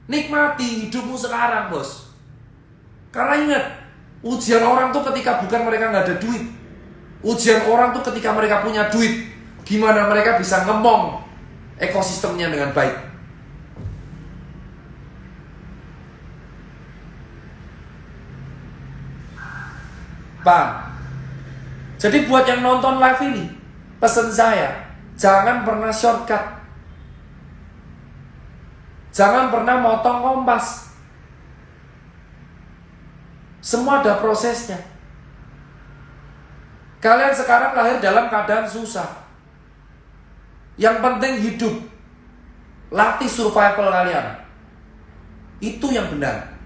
Nikmati hidupmu sekarang, bos. Karena ingat, ujian orang tuh ketika bukan mereka nggak ada duit. Ujian orang tuh ketika mereka punya duit. Gimana mereka bisa ngemong ekosistemnya dengan baik. Paham? Jadi buat yang nonton live ini, pesan saya, jangan pernah shortcut. Jangan pernah motong kompas. Semua ada prosesnya. Kalian sekarang lahir dalam keadaan susah. Yang penting hidup. Latih survival kalian. Itu yang benar.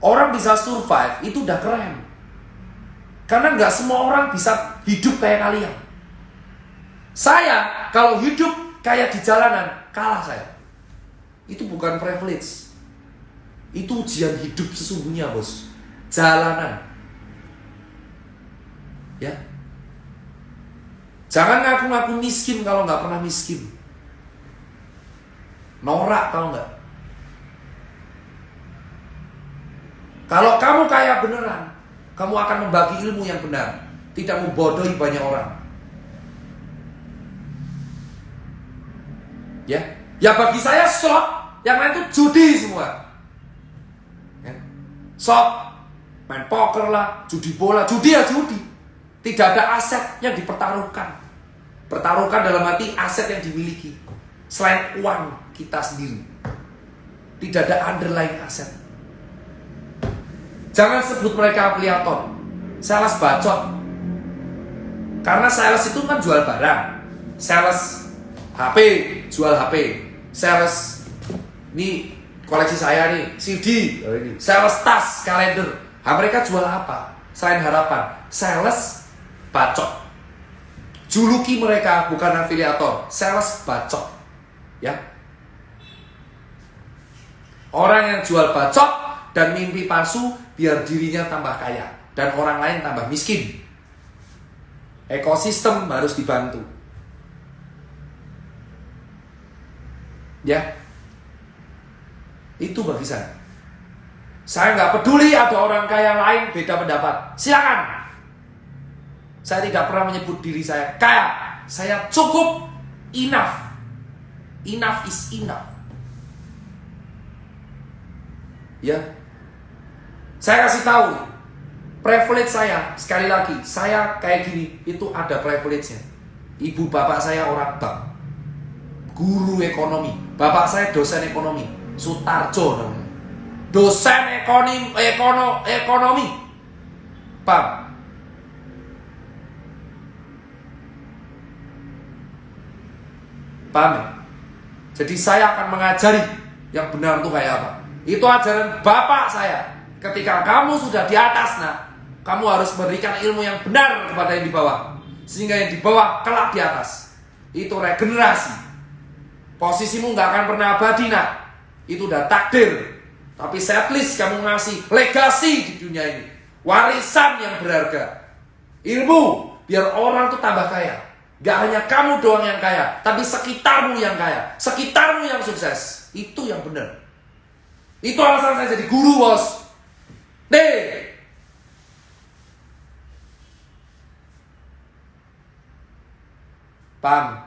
Orang bisa survive, itu udah keren. Karena nggak semua orang bisa hidup kayak kalian. Saya, kalau hidup kayak di jalanan, kalah saya. Itu bukan privilege. Itu ujian hidup sesungguhnya, bos. Jalanan. Ya. Jangan ngaku-ngaku miskin kalau nggak pernah miskin. Norak, tau nggak? Kalau kamu kaya beneran, kamu akan membagi ilmu yang benar, tidak membodohi banyak orang. Ya, ya bagi saya slot, yang lain itu judi semua. Ya. Slot, main poker lah, judi bola, judi ya judi. Tidak ada aset yang dipertaruhkan. Pertaruhkan dalam arti aset yang dimiliki selain uang kita sendiri. Tidak ada underlying aset. Jangan sebut mereka afiliator, sales bacot. Karena sales itu kan jual barang. Sales HP, jual HP. Sales, ini koleksi saya nih, CD. Sales tas, kalender. Mereka jual apa? Selain harapan, sales bacot. Juluki mereka bukan afiliator, sales bacot. Ya. Orang yang jual bacot dan mimpi palsu biar dirinya tambah kaya dan orang lain tambah miskin. Ekosistem harus dibantu. Ya. Itu bagi saya. Saya nggak peduli ada orang kaya lain beda pendapat. Silakan. Saya tidak pernah menyebut diri saya kaya. Saya cukup, enough. Enough is enough. Ya. Saya kasih tahu, privilege saya, sekali lagi, saya kayak gini, itu ada privilege-nya. Ibu bapak saya orang bank, guru ekonomi, bapak saya dosen ekonomi, Sutarjo namanya. Dosen ekonomi. Paham? Paham ya? Jadi saya akan mengajari yang benar itu kayak apa. Itu ajaran bapak saya. Ketika kamu sudah di atas, kamu harus memberikan ilmu yang benar kepada yang di bawah. Sehingga yang di bawah kelak di atas. Itu regenerasi. Posisimu nggak akan pernah abadi, Itu udah takdir. Tapi setlist kamu ngasih legasi di dunia ini. Warisan yang berharga. Ilmu, biar orang tuh tambah kaya. Gak hanya kamu doang yang kaya, tapi sekitarmu yang kaya. Sekitarmu yang sukses. Itu yang benar. Itu alasan saya jadi guru, bos. Nih. Paham?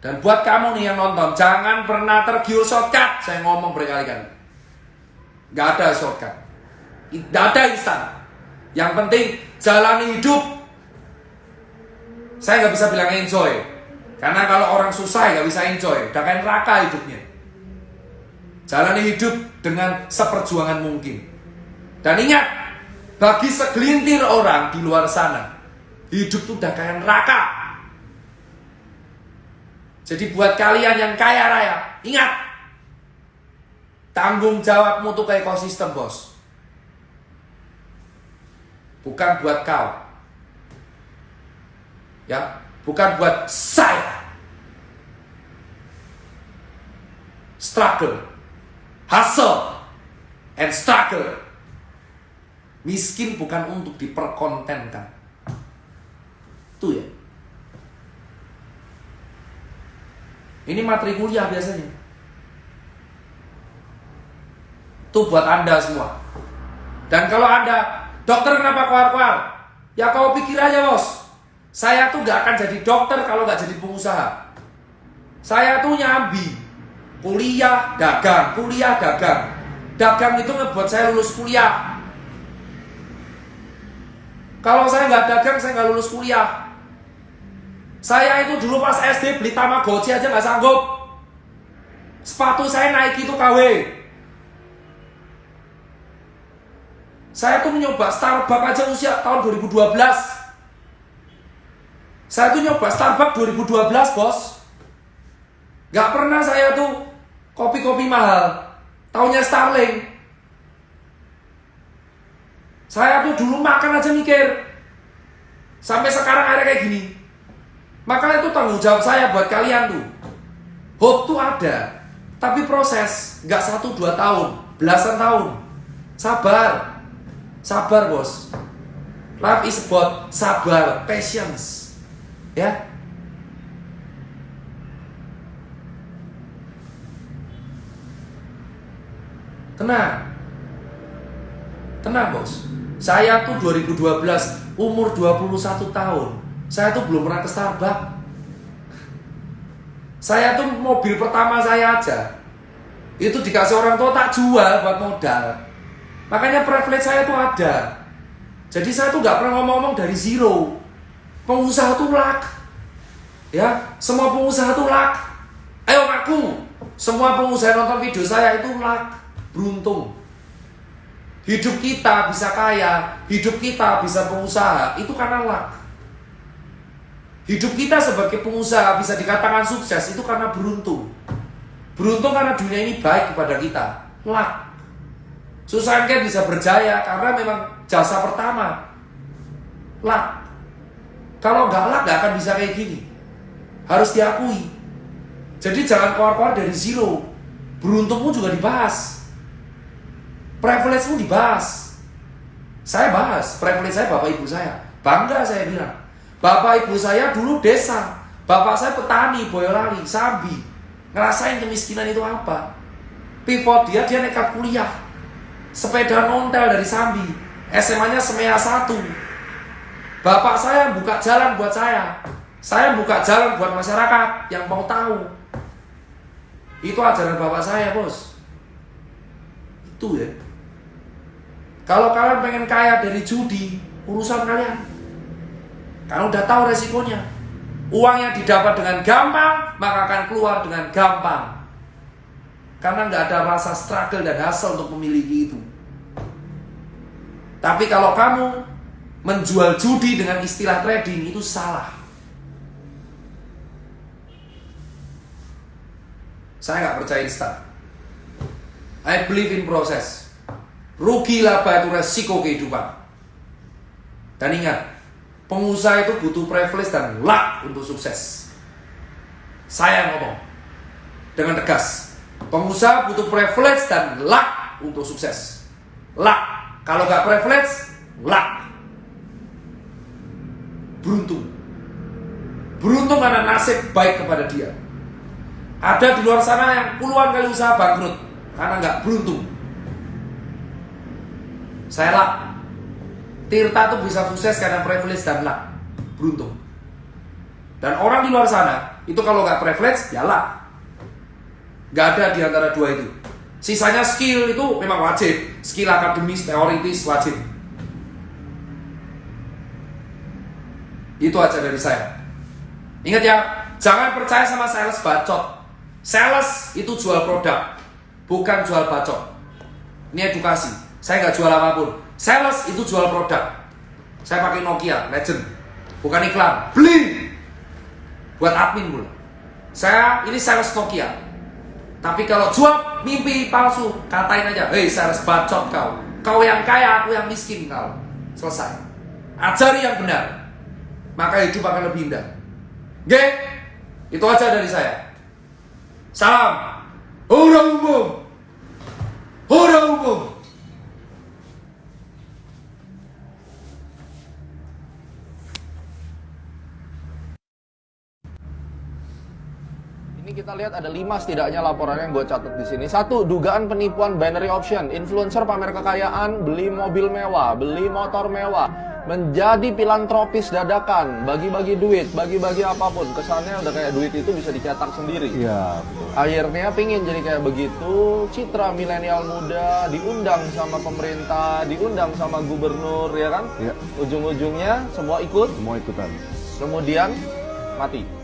Dan buat kamu nih yang nonton, jangan pernah tergiur shortcut. Saya ngomong berkali-kali. Gak ada shortcut. Gak ada instan. Yang penting jalani hidup. Saya gak bisa bilang enjoy. Karena kalau orang susah gak bisa enjoy. Udah kayak neraka hidupnya. Jalani hidup dengan seperjuangan mungkin. Dan ingat, bagi segelintir orang di luar sana, hidup itu udah kayak neraka. Jadi buat kalian yang kaya raya, ingat, tanggung jawabmu tuh ke ekosistem, bos. Bukan buat kau. Ya, bukan buat saya. Struggle, hustle, and struggle. Miskin bukan untuk diperkontenkan. Itu ya. Ini materi kuliah biasanya. Itu buat Anda semua. Dan kalau Anda, dokter kenapa keluar-keluar? Ya kau pikir aja, bos. Saya tuh gak akan jadi dokter kalau gak jadi pengusaha. Saya tuh nyambi. Kuliah, dagang. Kuliah, dagang. Dagang itu ngebuat saya lulus kuliah. Kalau saya gak dagang, saya gak lulus kuliah. Saya itu dulu pas SD beli Tamagotchi aja gak sanggup. Sepatu saya Nike itu KW. Saya tuh mencoba Starbucks aja usia tahun 2012. Saya tuh nyoba Starbucks 2012, bos. Gak pernah saya tuh kopi-kopi mahal. Taunya Starling. Saya tuh dulu makan aja mikir. Sampai sekarang ada kayak gini. Makanya itu tanggung jawab saya buat kalian tuh. Hope tuh ada. Tapi proses. Gak 1-2 tahun. Belasan tahun. Sabar. Sabar, bos. Life is about sabar. Patience. Ya. Tenang. Tenang, bos. Saya tuh 2012 umur 21 tahun. Saya tuh belum pernah ke Starbucks. Saya tuh mobil pertama saya aja itu dikasih orang tua tak jual buat modal. Makanya privilege saya tuh ada. Jadi saya tuh gak pernah ngomong-ngomong dari zero. Pengusaha tuh luck. Ya, semua pengusaha tuh luck. Ayo ngaku. Semua pengusaha nonton video saya itu luck. Beruntung. Hidup kita bisa kaya, hidup kita bisa pengusaha, itu karena luck. Hidup kita sebagai pengusaha bisa dikatakan sukses, itu karena beruntung. Beruntung karena dunia ini baik kepada kita. Luck. Susah kan bisa berjaya karena memang jasa pertama. Luck. Kalau nggak luck nggak akan bisa kayak gini. Harus diakui. Jadi jangan keluar-keluar dari zero. Beruntungmu juga dibahas. Privilege-mu dibahas. Saya bahas privilege saya, bapak ibu saya. Bangga saya bilang. Bapak ibu saya dulu desa. Bapak saya petani, Boyolali, Sambi. Ngerasain kemiskinan itu apa. Pivot dia nekat kuliah. Sepeda nontel dari Sambi. SMA-nya Semea 1. Bapak saya buka jalan buat saya. Saya buka jalan buat masyarakat yang mau tahu. Itu ajaran bapak saya, bos. Itu ya. Kalau kalian pengen kaya dari judi, urusan kalian. Karena udah tahu resikonya. Uang yang didapat dengan gampang, maka akan keluar dengan gampang. Karena nggak ada rasa struggle dan hustle untuk memiliki itu. Tapi kalau kamu menjual judi dengan istilah trading, itu salah. Saya nggak percaya instan. I believe in process. Rugi laba itu resiko kehidupan. Dan ingat, pengusaha itu butuh privilege dan luck untuk sukses. Saya ngomong dengan tegas, pengusaha butuh privilege dan luck untuk sukses. Luck. Kalau nggak privilege, luck. Beruntung. Beruntung karena nasib baik kepada dia. Ada di luar sana yang puluhan kali usaha bangkrut karena nggak beruntung. Saya luck. Tirta tuh bisa sukses karena privilege dan luck. Beruntung. Dan orang di luar sana itu kalau nggak privilege, ya luck. Nggak ada di antara dua itu. Sisanya skill itu memang wajib. Skill akademis, teoritis wajib. Itu aja dari saya. Ingat ya, jangan percaya sama sales bacot. Sales itu jual produk, bukan jual bacot. Ini edukasi. Saya nggak jual apapun. Sales itu jual produk. Saya pakai Nokia Legend, bukan iklan. Beli buat admin pula. Saya ini sales Nokia. Tapi kalau jual mimpi palsu, katain aja, hei sales bacot kau. Kau yang kaya, aku yang miskin kau. Selesai. Ajari yang benar, maka hidup akan lebih indah. Oke? Itu aja dari saya. Salam. Orang umum. Orang umum. Ini kita lihat ada 5 setidaknya laporan yang gue catat di sini. 1, dugaan penipuan binary option. Influencer pamer kekayaan, beli mobil mewah, beli motor mewah, menjadi filantropis dadakan, bagi-bagi duit, bagi-bagi apapun. Kesannya udah kayak duit itu bisa dicetak sendiri. Iya, betul. Akhirnya pingin jadi kayak begitu. Citra milenial muda diundang sama pemerintah, diundang sama gubernur, ya kan? Iya. Ujung-ujungnya semua ikut. Semua ikutan. Kemudian mati.